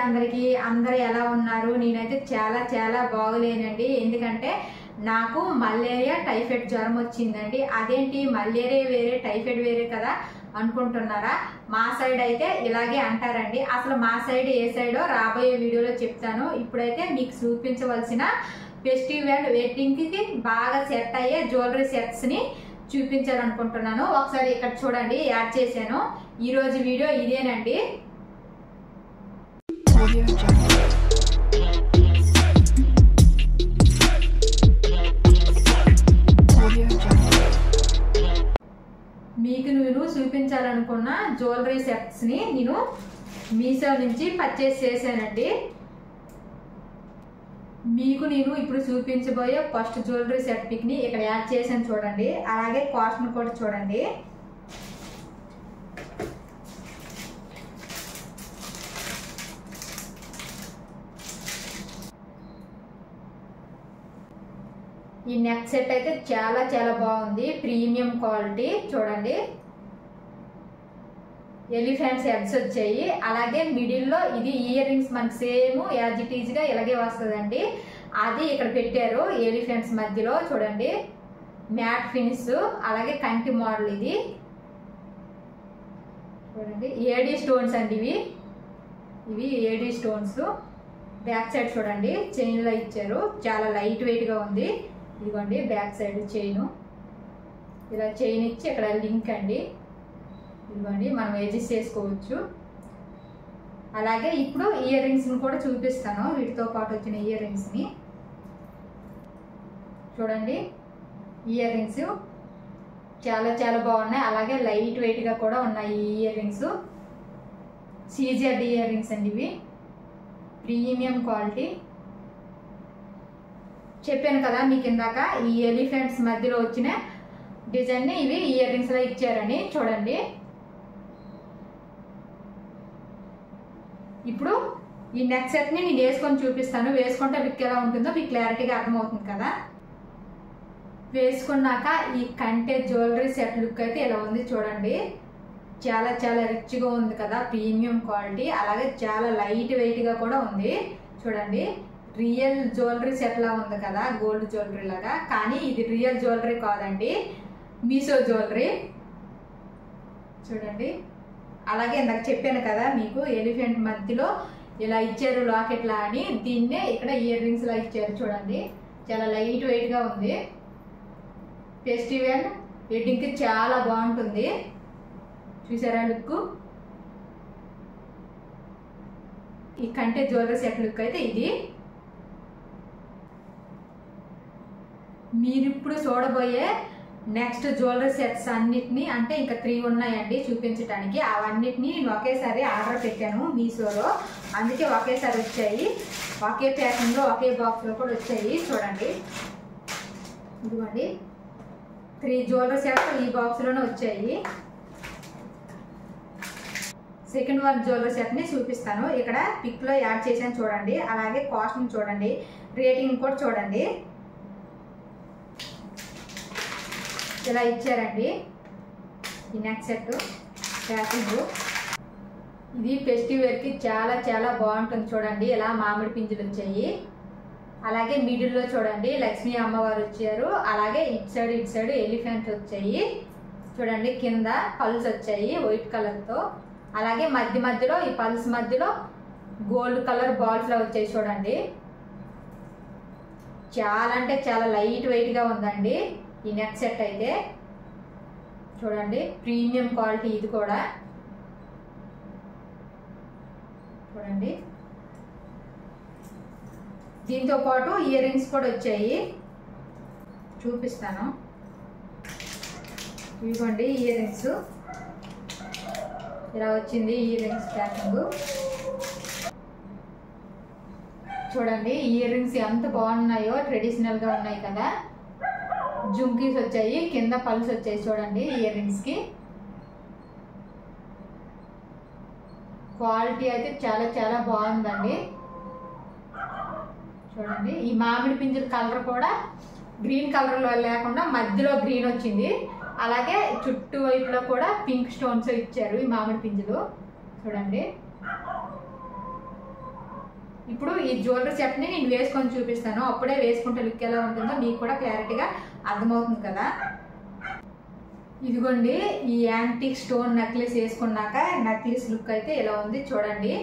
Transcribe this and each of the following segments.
అందరికీ అందరూ ఎలా ఉన్నారు? నేనైతే చాలా చాలా బాగులేనండి. ఎందుకంటే నాకు మలేరియా టైఫాయిడ్ జ్వరం వచ్చిందండి. అదేంటి మలేరియా వేరే టైఫాయిడ్ వేరే కదా అనుకుంటున్నారా? మా సైడ్ అయితే ఇలాగే అంటారండి. అసలు మా సైడ్ ఏ సైడో రాబోయే వీడియోలో చెప్తాను. ఇప్పుడైతే మీకు చూపించవలసిన ఫెస్టివల్ వెడ్డింగ్ కి బాగా సెట్ అయ్యే జ్యువెలరీ సెట్స్ ని చూపించాలనుకుంటున్నాను. ఒకసారి ఇక్కడ చూడండి, యాడ్ చేశాను. ఈ రోజు వీడియో ఇదేనండి. మీకు నేను చూపించాలనుకున్న జ్యువెలరీ సెట్స్ ని నేను మీషో నుంచి పర్చేస్ చేశానండి. మీకు నేను ఇప్పుడు చూపించబోయే ఫస్ట్ జ్యువెలరీ సెట్ పిక్ ని ఇక్కడ యాడ్ చేశాను చూడండి. అలాగే కాస్ట్ కూడా చూడండి. ఈ నెక్ సెట్ అయితే చాలా చాలా బాగుంది, ప్రీమియం క్వాలిటీ. చూడండి, ఎలిఫెంట్స్ హెడ్స్ వచ్చాయి. అలాగే మిడిల్ లో ఇది ఇయర్ రింగ్స్ మనకి సేమ్ యాజ్ ఇట్ ఈజ్ గా ఇలాగే వస్తుందండి. అది ఇక్కడ పెట్టారు ఎలిఫెంట్స్ మధ్యలో. చూడండి, మ్యాట్ ఫినిష్, అలాగే కంటి మోడల్. ఇది చూడండి, ఏడీ స్టోన్స్ అండి. ఇవి ఏడీ స్టోన్స్. బ్యాక్ సైడ్ చూడండి, చైన్ లో ఇచ్చారు. చాలా లైట్ వెయిట్ గా ఉంది. ఇదిగోండి బ్యాక్ సైడ్ చైన్, ఇలా చైన్ ఇచ్చి ఇక్కడ లింక్ అండి. ఇదిగోండి, మనం అడ్జస్ట్ చేసుకోవచ్చు. అలాగే ఇప్పుడు ఇయర్ రింగ్స్ ని కూడా చూపిస్తాను. వీటితో పాటు వచ్చిన ఇయర్ రింగ్స్ ని చూడండి. ఇయర్ రింగ్స్ చాలా చాలా బాగున్నాయి. అలాగే లైట్ వెయిట్ గా కూడా ఉన్నాయి ఈ ear rings. CZ ear rings అండి. ఇవి ప్రీమియం క్వాలిటీ. చెప్పాను కదా మీకు ఇందాక, ఈ ఎలిఫెంట్స్ మధ్యలో వచ్చిన డిజైన్ ని ఇవి ఇయర్ రింగ్స్ లో ఇచ్చారని. చూడండి, ఇప్పుడు ఈ నెక్ సెట్ ని నేను వేసుకొని చూపిస్తాను. వేసుకుంటే మీకు ఎలా ఉంటుందో మీకు క్లారిటీగా అర్థమవుతుంది కదా. వేసుకున్నాక ఈ కంటే జ్యువెలరీ సెట్ లుక్ అయితే ఇలా ఉంది. చూడండి, చాలా చాలా రిచ్ గా ఉంది కదా, ప్రీమియం క్వాలిటీ. అలాగే చాలా లైట్ వెయిట్ గా కూడా ఉంది. చూడండి, రియల్ జ్యువెలరీ సెట్ లా ఉంది కదా, గోల్డ్ జ్యువెలరీ లాగా. కానీ ఇది రియల్ జ్యువెలరీ కాదండి, మీషో జ్యువెలరీ. చూడండి, అలాగే ఇందాక చెప్పాను కదా మీకు, ఎలిఫెంట్ మధ్యలో ఇలా ఇచ్చారు లాకెట్ లా అని. దీన్నే ఇక్కడ ఇయర్ రింగ్స్ లా ఇచ్చారు. చూడండి, చాలా లైట్ వెయిట్ గా ఉంది. ఫెస్టివల్ వెడ్డింగ్ కి చాలా బాగుంటుంది. చూసారా లుక్? ఈ కంటే జ్యువెలరీ సెట్ లుక్ అయితే ఇది. మీరు ఇప్పుడు చూడబోయే నెక్స్ట్ జ్యువెలరీ సెట్స్ అన్నిటిని, అంటే ఇంకా 3 ఉన్నాయండి చూపించడానికి. అవన్నిటిని నేను ఒకేసారి ఆర్డర్ పెట్టాను మీషోలో. అందుకే ఒకేసారి వచ్చాయి, ఒకే ప్యాకింగ్ లో ఒకే బాక్స్ లో కూడా వచ్చాయి. చూడండి, ఇదిగోండి 3 జ్యువెలరీ సెట్స్ ఈ బాక్స్ లోనే వచ్చాయి. సెకండ్ వన్ జ్యువెలరీ సెట్ ని చూపిస్తాను. ఇక్కడ పిక్ లో యాడ్ చేసాను చూడండి. అలాగే కాస్ట్ ని చూడండి, రేటింగ్ కూడా చూడండి. ఇలా ఇచ్చారండి ఈ నెక్ సెట్ ప్యాకింగ్. ఇది ఫెస్టివల్ కి చాలా చాలా బాగుంటుంది. చూడండి, ఇలా మామిడి పింజులు వచ్చాయి. అలాగే మిడిల్ లో చూడండి లక్ష్మీ అమ్మవారు వచ్చారు. అలాగే ఇటు సైడ్ ఎలిఫెంట్ వచ్చాయి. చూడండి, కింద పల్స్ వచ్చాయి వైట్ కలర్ తో. అలాగే మధ్యలో ఈ పల్స్ మధ్యలో గోల్డ్ కలర్ బాల్స్ లా వచ్చాయి. చూడండి, చాలా అంటే చాలా లైట్ వెయిట్ గా ఉందండి ఈ నెక్ సెట్ అయితే. చూడండి, ప్రీమియం క్వాలిటీ ఇది కూడా. చూడండి, దీంతో పాటు ఇయర్ రింగ్స్ కూడా వచ్చాయి, చూపిస్తాను. ఇదిగోండి ఇయర్ రింగ్స్, ఇలా వచ్చింది ఇయర్ రింగ్స్ ప్యాకింగ్. చూడండి, ఇయర్ రింగ్స్ ఎంత బాగున్నాయో, ట్రెడిషనల్ గా ఉన్నాయి కదా. జుంకీస్ వచ్చాయి, కింద పల్స్ వచ్చాయి. చూడండి, ఇయర్ రింగ్స్ కి క్వాలిటీ అయితే చాలా చాలా బాగుందండి. చూడండి, ఈ మామిడి పింజల కలర్ కూడా గ్రీన్ కలర్ లో లేకుండా మధ్యలో గ్రీన్ వచ్చింది. అలాగే చుట్టూ వైపులో కూడా పింక్ స్టోన్స్ ఇచ్చారు ఈ మామిడి పింజలు. చూడండి, ఇప్పుడు ఈ జ్యువెలరీ సెట్ని నేను వేసుకొని చూపిస్తాను, అప్పుడే వేసుకుంటే లుక్ ఎలా ఉంటుందో మీకు కూడా క్లారిటీగా అర్థమవుతుంది కదా. ఇదిగోండి, ఈ యాంటిక్ స్టోన్ నెక్లెస్ వేసుకున్నాక నెక్లెస్ లుక్ అయితే ఇలా ఉంది చూడండి.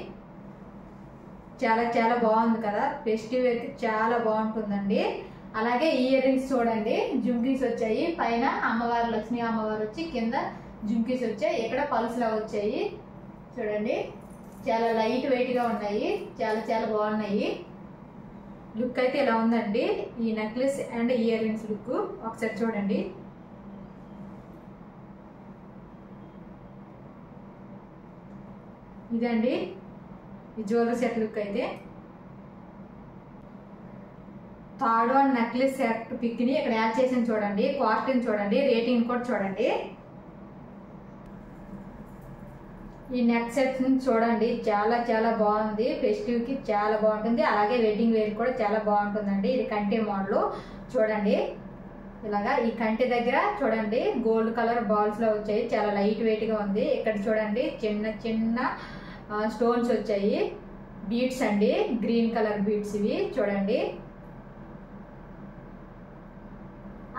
చాలా చాలా బాగుంది కదా, ఫెస్టివ్ అయితే చాలా బాగుంటుందండి. అలాగే ఇయర్ రింగ్స్ చూడండి, జుంకీస్ వచ్చాయి. పైన అమ్మవారు లక్ష్మీ అమ్మవారు వచ్చి కింద జుంకీస్ వచ్చాయి, ఇక్కడ పల్స్లా వచ్చాయి చూడండి. చాలా లైట్ వెయిట్ గా ఉన్నాయి, చాలా చాలా బాగున్నాయి. లుక్ అయితే ఇలా ఉందండి ఈ necklace and earrings look. ఒకసారి చూడండి. ఇదండి ఈ జ్యువెలరీ సెట్ లుక్ అయితే. Third one necklace set pic ని ఇక్కడ యాడ్ చేసి చూడండి, కాస్ట్ చూడండి, రేటింగ్ కూడా చూడండి. ఈ నెక్ సెట్ చూడండి, చాలా చాలా బాగుంది, ఫెస్టివ్ కి చాలా బాగుంటుంది. అలాగే వెడ్డింగ్ వేర్ కూడా చాలా బాగుంటుందండి. ఇది కంటి మోడల్ చూడండి. ఇలాగా ఈ కంటి దగ్గర చూడండి గోల్డ్ కలర్ బాల్స్ లో వచ్చాయి, చాలా లైట్ వెయిట్ గా ఉంది. ఇక్కడ చూడండి చిన్న చిన్న స్టోన్స్ వచ్చాయి, బీడ్స్ అండి, గ్రీన్ కలర్ బీడ్స్ ఇవి చూడండి.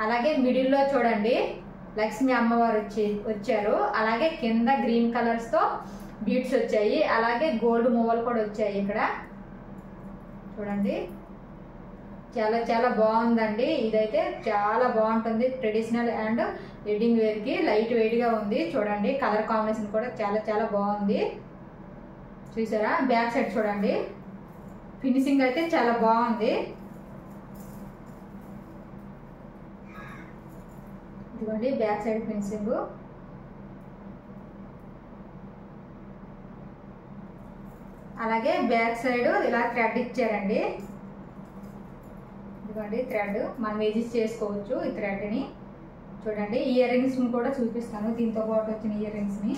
అలాగే మిడిల్ లో చూడండి లక్ష్మీ అమ్మవారు వచ్చారు. అలాగే కింద గ్రీన్ కలర్స్ తో బీడ్స్ వచ్చాయి, అలాగే గోల్డ్ మూవలు కూడా వచ్చాయి ఇక్కడ చూడండి. చాలా చాలా బాగుందండి, ఇదైతే చాలా బాగుంటుంది ట్రెడిషనల్ అండ్ వెడ్డింగ్ వేర్ కి. లైట్ వెయిట్ గా ఉంది చూడండి, కలర్ కాంబినేషన్ కూడా చాలా చాలా బాగుంది. చూసారా, బ్యాక్ సైడ్ చూడండి, ఫినిషింగ్ అయితే చాలా బాగుంది. ఇదిగోండి బ్యాక్ సైడ్ ఫినిషింగ్. అలాగే బ్యాక్ సైడ్ ఇలా థ్రెడ్ ఇచ్చారండి. ఇదిగోండి థ్రెడ్, మనం అడ్జస్ట్ చేసుకోవచ్చు ఈ థ్రెడ్ ని చూడండి. ఇయర్ రింగ్స్ కూడా చూపిస్తాను, దీంతో పాటు వచ్చిన ఇయర్ రింగ్స్ ని.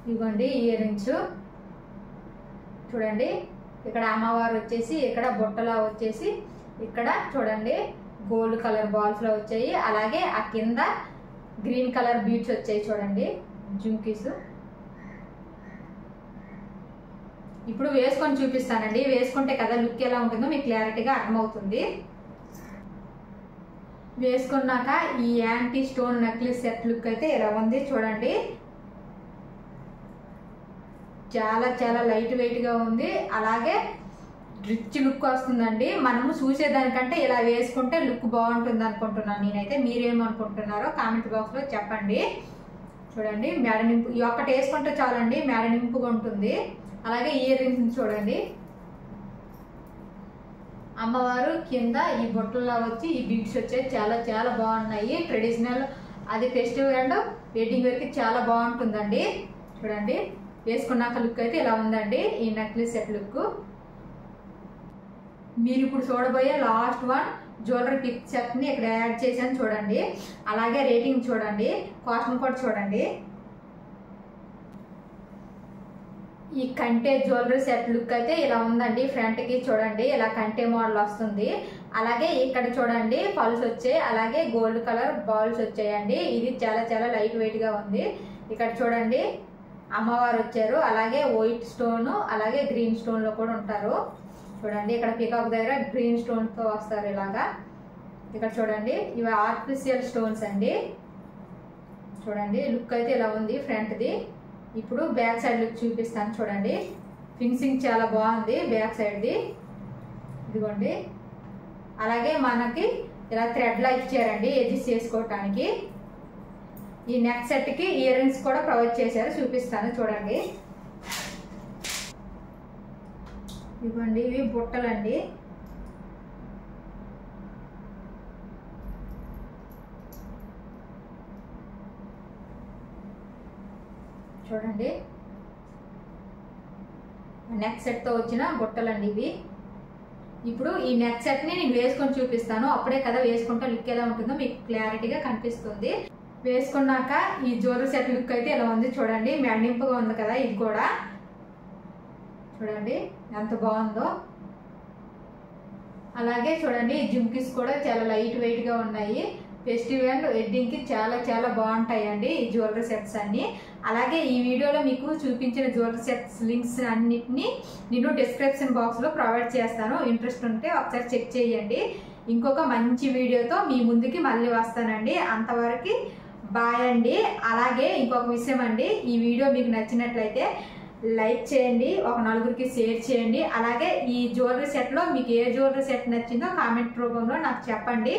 ఇదిగోండి ఇయర్ రింగ్స్ చూడండి. ఇక్కడ అమ్మవారు వచ్చేసి, ఇక్కడ బుట్టలా వచ్చేసి, ఇక్కడ చూడండి గోల్డ్ కలర్ బాల్స్ లో వచ్చాయి. అలాగే ఆ కింద గ్రీన్ కలర్ బీడ్స్ వచ్చాయి చూడండి, జుంకీస్. ఇప్పుడు వేసుకొని చూపిస్తానండి, వేసుకుంటే కదా లుక్ ఎలా ఉంటుందో మీకు క్లారిటీగా అర్థమవుతుంది. వేసుకున్నాక ఈ anti stone necklace set look అయితే ఎలా ఉంది చూడండి. చాలా చాలా లైట్ వెయిట్ గా ఉంది, అలాగే రిచ్ లుక్ వస్తుందండి. మనము చూసేదానికంటే ఇలా వేసుకుంటే లుక్ బాగుంటుంది అనుకుంటున్నాను నేనైతే. మీరేమనుకుంటున్నారో కామెంట్ బాక్స్ లో చెప్పండి. చూడండి మేడ నింపు, ఈ ఒక్కటి వేసుకుంటే చాలండి, మేడ నింపుగా ఉంటుంది. అలాగే ఇయర్ రింగ్స్ చూడండి, అమ్మవారు కింద ఈ బొట్టల్లో వచ్చి ఈ బీడ్స్ వచ్చాయి, చాలా చాలా బాగున్నాయి. ట్రెడిషనల్ అది ఫెస్టివ్ అండ్ వెడ్డింగ్ వేర్ కి చాలా బాగుంటుందండి. చూడండి వేసుకున్నాక లుక్ అయితే ఇలా ఉందండి ఈ నెక్లెస్ సెట్ లుక్. మీరు ఇప్పుడు చూడబోయే last one jewellery pic set ని ఇక్కడ యాడ్ చేశాను చూడండి. అలాగే రేటింగ్ చూడండి, కాస్ట్ కూడా చూడండి. ఈ కంటే జ్యువెలరీ సెట్ లుక్ అయితే ఇలా ఉందండి. ఫ్రంట్ కి చూడండి ఇలా కంటే మోడల్ వస్తుంది. అలాగే ఇక్కడ చూడండి పల్స్ వచ్చాయి, అలాగే గోల్డ్ కలర్ బాల్స్ వచ్చాయండి. ఇది చాలా చాలా లైట్ వెయిట్ గా ఉంది. ఇక్కడ చూడండి అమ్మవారు వచ్చారు, అలాగే వైట్ స్టోన్, అలాగే గ్రీన్ స్టోన్ లో కూడా ఉంటారు చూడండి. ఇక్కడ పికాక్ దగ్గర గ్రీన్ స్టోన్ తో వస్తారు ఇలాగా. ఇక్కడ చూడండి ఇవి ఆర్టిఫిషియల్ స్టోన్స్ అండి. చూడండి లుక్ అయితే ఇలా ఉంది ఫ్రంట్ ది. ఇప్పుడు బ్యాక్ సైడ్ లుక్ చూపిస్తాను చూడండి. ఫినిషింగ్ చాలా బాగుంది బ్యాక్ సైడ్ ది. ఇదిగోండి అలాగే మనకి ఇలా థ్రెడ్ లా ఇచ్చారండి అడ్జస్ట్ చేసుకోవటానికి. ఈ నెక్ సెట్ కి ఇయర్ రింగ్స్ కూడా ప్రొవైడ్ చేశారు, చూపిస్తాను చూడండి. ఇదిగోండి ఇవి బుట్టలండి. చూడండి నెక్ సెట్ తో వచ్చిన బుట్టలండి ఇవి. ఇప్పుడు ఈ నెక్ సెట్ ని నేను వేసుకొని చూపిస్తాను, అప్పుడే కదా వేసుకుంటే లుక్ ఎలా ఉంటుందో మీకు క్లారిటీగా కనిపిస్తుంది. వేసుకున్నాక ఈ జ్యువెలరీ సెట్ లుక్ అయితే ఎలా ఉంది చూడండి. మ్యాగ్నింపుగా ఉంది కదా ఇది కూడా. చూడండి ఎంత బాగుందో. అలాగే చూడండి జుంకీస్ కూడా చాలా లైట్ వెయిట్ గా ఉన్నాయి, ఫెస్టివల్ వెడ్డింగ్కి చాలా చాలా బాగుంటాయండి ఈ జ్యువెలరీ సెట్స్ అన్నీ. అలాగే ఈ వీడియోలో మీకు చూపించిన జ్యువెలరీ సెట్స్ లింక్స్ అన్నిటిని నేను డిస్క్రిప్షన్ బాక్స్లో ప్రొవైడ్ చేస్తాను. ఇంట్రెస్ట్ ఉంటే ఒకసారి చెక్ చేయండి. ఇంకొక మంచి వీడియోతో మీ ముందుకి మళ్ళీ వస్తానండి. అంతవరకు బాయ్ అండి. అలాగే ఇంకొక విషయం అండి, ఈ వీడియో మీకు నచ్చినట్లయితే లైక్ చేయండి, ఒక నలుగురికి షేర్ చేయండి. అలాగే ఈ జ్యువెలరీ సెట్లో మీకు ఏ జ్యువెలరీ సెట్ నచ్చిందో కామెంట్ రూపంలో నాకు చెప్పండి.